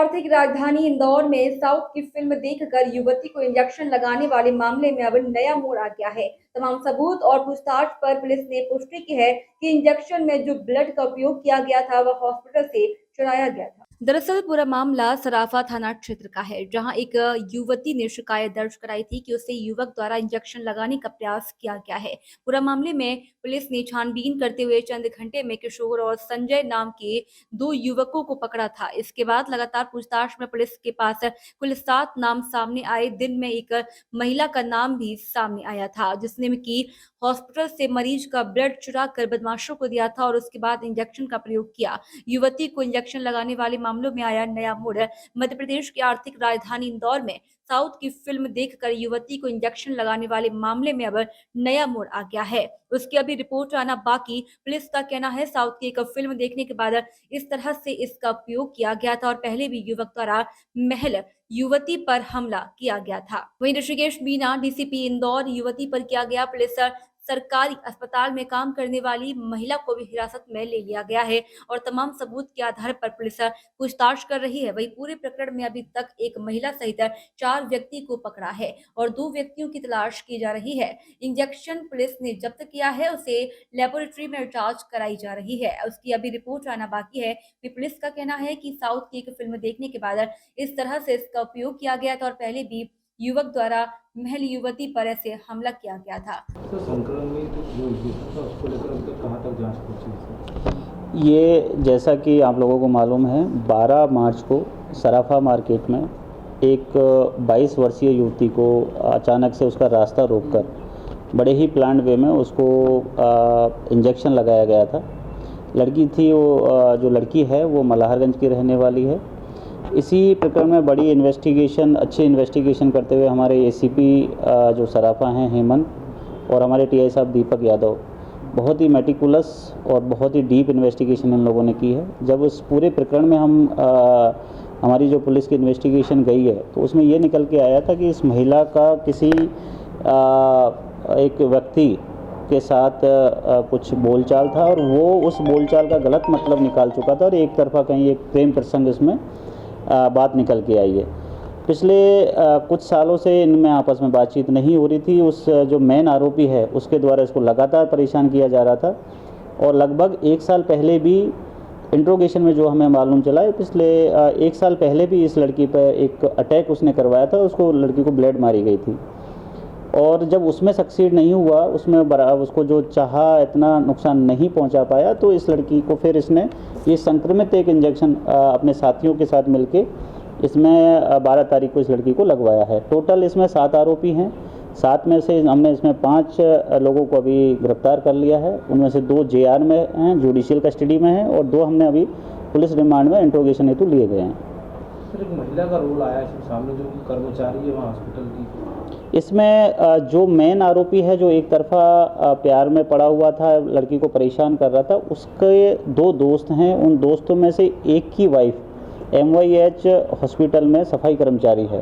आर्थिक राजधानी इंदौर में साउथ की फिल्म देखकर युवती को इंजेक्शन लगाने वाले मामले में अब नया मोड़ आ गया है। तमाम सबूत और पूछताछ पर पुलिस ने पुष्टि की है कि इंजेक्शन में जो ब्लड का उपयोग किया गया था वह हॉस्पिटल से चुराया गया था। दरअसल पूरा मामला सराफा थाना क्षेत्र का है, जहां एक युवती ने शिकायत दर्ज कराई थी कि उसे युवक द्वारा इंजेक्शन लगाने का प्रयास किया गया है। पूरा मामले में पुलिस ने छानबीन करते हुए चंद घंटे में किशोर और संजय नाम के दो युवकों को पकड़ा था। इसके बाद लगातार पूछताछ में पुलिस के पास कुल 7 नाम सामने आए। दिन में एक महिला का नाम भी सामने आया था, जिसने कि हॉस्पिटल से मरीज का ब्लड चुरा कर बदमाशों को दिया था और उसके बाद इंजेक्शन का प्रयोग किया। युवती को इंजेक्शन लगाने वाले मामलों में आया नया मोड़। मध्य प्रदेश की आर्थिक राजधानी इंदौर में साउथ की फिल्म देखकर युवती को इंजेक्शन लगाने वाले मामले में अब नया मोड़ आ गया है। उसकी अभी रिपोर्ट आना बाकी। पुलिस का कहना है साउथ की एक फिल्म देखने के बाद इस तरह से इसका उपयोग किया गया था और पहले भी युवक द्वारा महल युवती पर हमला किया गया था। वहीं ऋषिकेश मीना डीसीपी इंदौर युवती पर किया गया। पुलिस सरकारी अस्पताल में काम करने वाली महिला को भी हिरासत में ले लिया गया है और तमाम सबूत के आधार पर पुलिस पूछताछ कर रही है। वहीं पूरे प्रकरण में अभी तक एक महिला सहित 4 व्यक्ति को पकड़ा है और 2 व्यक्तियों की तलाश की जा रही है। इंजेक्शन पुलिस ने जब्त किया है, उसे लेबोरेटरी में जांच कराई जा रही है। उसकी अभी रिपोर्ट आना बाकी है। पुलिस का कहना है कि साउथ की एक फिल्म देखने के बाद इस तरह से इसका उपयोग किया गया था और पहले भी युवक द्वारा महल युवती पर ऐसे हमला किया गया था। तो संक्रमित जो युवक था उसको लेकर अब तक कहाँ तक जांच पहुंची? ये जैसा कि आप लोगों को मालूम है 12 मार्च को सराफा मार्केट में एक 22 वर्षीय युवती को अचानक से उसका रास्ता रोककर बड़े ही प्लान्ड वे में उसको इंजेक्शन लगाया गया था। लड़की थी वो, जो लड़की है वो मल्हारगंज की रहने वाली है। इसी प्रकरण में बड़ी इन्वेस्टिगेशन, अच्छी इन्वेस्टिगेशन करते हुए हमारे एसीपी जो सराफा हैं हेमंत और हमारे टीआई साहब दीपक यादव, बहुत ही मेटिकुलस और बहुत ही डीप इन्वेस्टिगेशन इन लोगों ने की है। जब उस पूरे प्रकरण में हमारी जो पुलिस की इन्वेस्टिगेशन गई है तो उसमें ये निकल के आया था कि इस महिला का किसी एक व्यक्ति के साथ कुछ बोलचाल था और वो उस बोलचाल का गलत मतलब निकाल चुका था और एक तरफा कहीं एक प्रेम प्रसंग इसमें बात निकल के आई है। पिछले कुछ सालों से इनमें आपस में बातचीत नहीं हो रही थी। उस जो मेन आरोपी है उसके द्वारा इसको लगातार परेशान किया जा रहा था और लगभग 1 साल पहले भी इंट्रोगेशन में जो हमें मालूम चला है, पिछले 1 साल पहले भी इस लड़की पर एक अटैक उसने करवाया था। उसको लड़की को ब्लेड मारी गई थी और जब उसमें सक्सीड नहीं हुआ, उसमें उसको जो चाहा इतना नुकसान नहीं पहुंचा पाया, तो इस लड़की को फिर इसने ये संक्रमित एक इंजेक्शन अपने साथियों के साथ मिलके इसमें 12 तारीख को इस लड़की को लगवाया है। टोटल इसमें 7 आरोपी हैं। 7 में से हमने इसमें 5 लोगों को अभी गिरफ्तार कर लिया है। उनमें से 2 जेआर में हैं, जुडिशियल कस्टडी में हैं, और 2 हमने अभी पुलिस रिमांड में इंट्रोगेशन हेतु लिए गए हैं। सर, एक महिला का रोल आया है सामने, जो कर्मचारी है वहाँ हॉस्पिटल की। इसमें जो मेन आरोपी है, जो एक तरफा प्यार में पड़ा हुआ था, लड़की को परेशान कर रहा था, उसके 2 दोस्त हैं। उन दोस्तों में से एक की वाइफ MYH हॉस्पिटल में सफाई कर्मचारी है।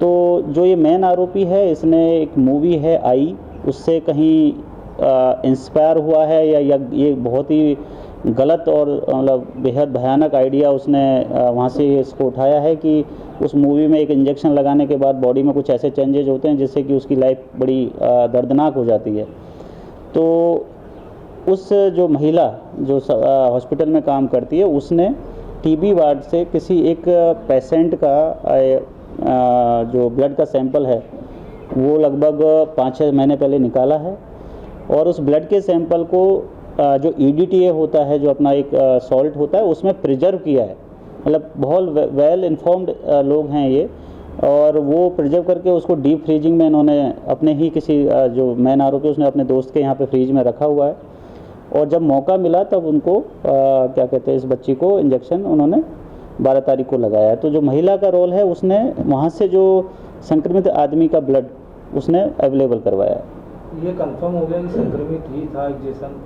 तो जो ये मेन आरोपी है, इसने एक मूवी है आई, उससे कहीं इंस्पायर हुआ है या ये बहुत ही गलत और मतलब बेहद भयानक आइडिया उसने वहाँ से इसको उठाया है कि उस मूवी में एक इंजेक्शन लगाने के बाद बॉडी में कुछ ऐसे चेंजेज होते हैं जिससे कि उसकी लाइफ बड़ी दर्दनाक हो जाती है। तो उस जो महिला जो हॉस्पिटल में काम करती है, उसने टीबी वार्ड से किसी एक पेशेंट का जो ब्लड का सैंपल है वो लगभग 5-6 महीने पहले निकाला है और उस ब्लड के सैंपल को जो EDTA होता है, जो अपना एक सॉल्ट होता है, उसमें प्रिजर्व किया है। मतलब बहुत वेल इन्फॉर्म्ड लोग हैं ये, और वो प्रिजर्व करके उसको डीप फ्रीजिंग में इन्होंने अपने ही किसी जो मेन आरोपी उसने अपने दोस्त के यहाँ पे फ्रीज में रखा हुआ है, और जब मौका मिला तब उनको क्या कहते हैं, इस बच्ची को इंजेक्शन उन्होंने 12 तारीख को लगाया है। तो जो महिला का रोल है, उसने वहाँ से जो संक्रमित आदमी का ब्लड उसने अवेलेबल करवाया है। ये कंफर्म हो गया कि संक्रमित ही था इंजेक्शन?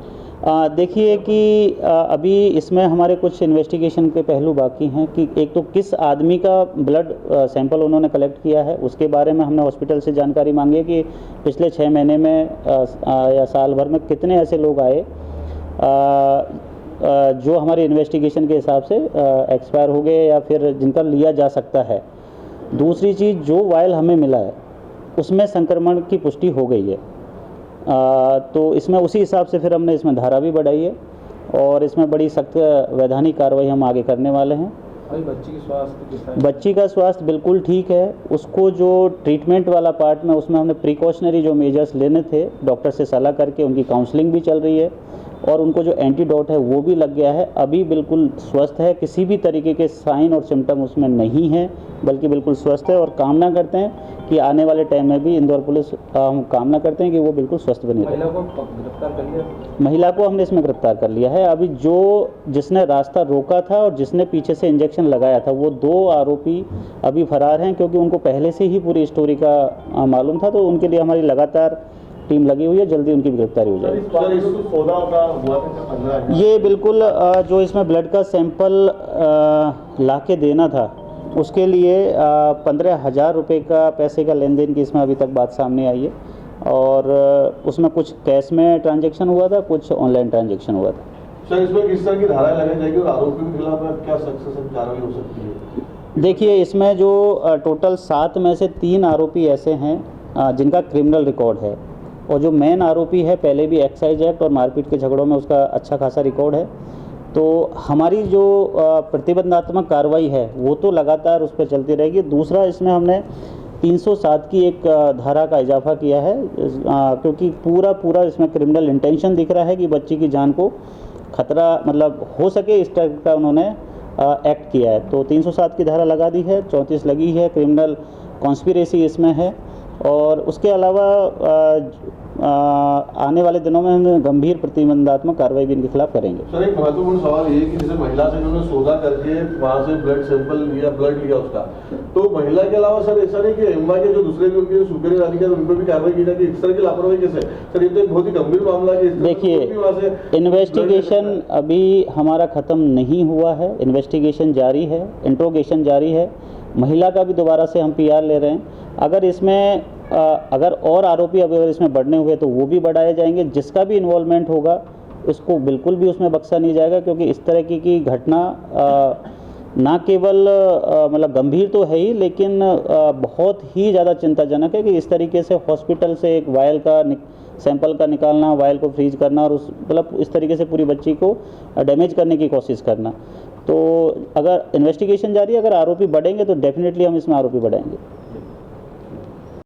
देखिए कि अभी इसमें हमारे कुछ इन्वेस्टिगेशन के पहलू बाकी हैं कि एक तो किस आदमी का ब्लड सैंपल उन्होंने कलेक्ट किया है, उसके बारे में हमने हॉस्पिटल से जानकारी मांगी है कि पिछले 6 महीने में या साल भर में कितने ऐसे लोग आए जो हमारे इन्वेस्टिगेशन के हिसाब से एक्सपायर हो गए या फिर जिनका लिया जा सकता है। दूसरी चीज़, जो वायल हमें मिला है उसमें संक्रमण की पुष्टि हो गई है, तो इसमें उसी हिसाब से फिर हमने इसमें धारा भी बढ़ाई है और इसमें बड़ी सख्त वैधानिक कार्रवाई हम आगे करने वाले हैं। अभी बच्ची की स्वास्थ्य कैसा है? बच्ची का स्वास्थ्य बिल्कुल ठीक है। उसको जो ट्रीटमेंट वाला पार्ट में उसमें हमने प्रिकॉशनरी जो मेजर्स लेने थे डॉक्टर से सलाह करके उनकी काउंसलिंग भी चल रही है और उनको जो एंटीडोट है वो भी लग गया है। अभी बिल्कुल स्वस्थ है, किसी भी तरीके के साइन और सिम्टम उसमें नहीं है, बल्कि बिल्कुल स्वस्थ है और कामना करते हैं कि आने वाले टाइम में भी इंदौर पुलिस हम कामना करते हैं कि वो बिल्कुल स्वस्थ बनी रहे। महिला को गिरफ्तार कर लिया? महिला को हमने इसमें गिरफ्तार कर लिया है। अभी जिसने रास्ता रोका था और जिसने पीछे से इंजेक्शन लगाया था वो 2 आरोपी अभी फरार हैं, क्योंकि उनको पहले से ही पूरी स्टोरी का मालूम था, तो उनके लिए हमारी लगातार टीम लगी हुई है, जल्दी उनकी गिरफ्तारी हो जाएगी। ये बिल्कुल जो इसमें ब्लड का सैंपल ला के देना था उसके लिए 15,000 रुपये का पैसे का लेन देन की इसमें अभी तक बात सामने आई है और उसमें कुछ कैश में ट्रांजैक्शन हुआ था, कुछ ऑनलाइन ट्रांजैक्शन हुआ था। सर, इसमें किस तरह की धाराएं लगाई जाएगी और आरोपियों के खिलाफ क्या सख्त कार्रवाई हो सकती है? देखिए, इसमें जो टोटल 7 में से 3 आरोपी ऐसे हैं जिनका क्रिमिनल रिकॉर्ड है और जो मेन आरोपी है पहले भी एक्साइज एक्ट और मारपीट के झगड़ों में उसका अच्छा खासा रिकॉर्ड है। तो हमारी जो प्रतिबंधात्मक कार्रवाई है वो तो लगातार उस पर चलती रहेगी। दूसरा, इसमें हमने 307 की एक धारा का इजाफा किया है, क्योंकि पूरा इसमें क्रिमिनल इंटेंशन दिख रहा है कि बच्ची की जान को खतरा मतलब हो सके, इस टाइप का उन्होंने एक्ट किया है। तो 307 की धारा लगा दी है, 34 लगी है, क्रिमिनल कॉन्स्पिरेसी इसमें है और उसके अलावा आने वाले दिनों में हम गंभीर प्रतिबंधात्मक कार्रवाई भी इनके खिलाफ करेंगे। सर, एक महत्वपूर्ण सवाल ये कि जैसे महिला से उन्होंने सौदा करके वहाँ से ब्लड सैंपल लिया, ब्लड लिया उसका, तो महिला के अलावा सर ऐसा नहीं कि एमवाई के जो दूसरे भी उनके सुपीरियर अधिकारी उन पर भी कार्रवाई की जाती है? इस तरह की लापरवाही कैसे? सर, ये तो एक बहुत ही गंभीर मामला है। देखिए, इन्वेस्टिगेशन अभी हमारा ख़त्म नहीं हुआ है, इन्वेस्टिगेशन जारी है, इंट्रोगेशन जारी है। महिला का भी दोबारा से हम PR ले रहे हैं। अगर इसमें अगर और आरोपी अगर इसमें बढ़ने हुए तो वो भी बढ़ाए जाएंगे। जिसका भी इन्वॉल्वमेंट होगा उसको बिल्कुल भी उसमें बख्शा नहीं जाएगा, क्योंकि इस तरह की घटना ना केवल मतलब गंभीर तो है ही, लेकिन बहुत ही ज़्यादा चिंताजनक है कि इस तरीके से हॉस्पिटल से एक वायल का सैंपल का निकालना, वायल को फ्रीज करना और उस मतलब इस तरीके से पूरी बच्ची को डैमेज करने की कोशिश करना। तो अगर इन्वेस्टिगेशन जारी है, अगर आरोपी बढ़ेंगे तो डेफिनेटली हम इसमें आरोपी बढ़ाएंगे।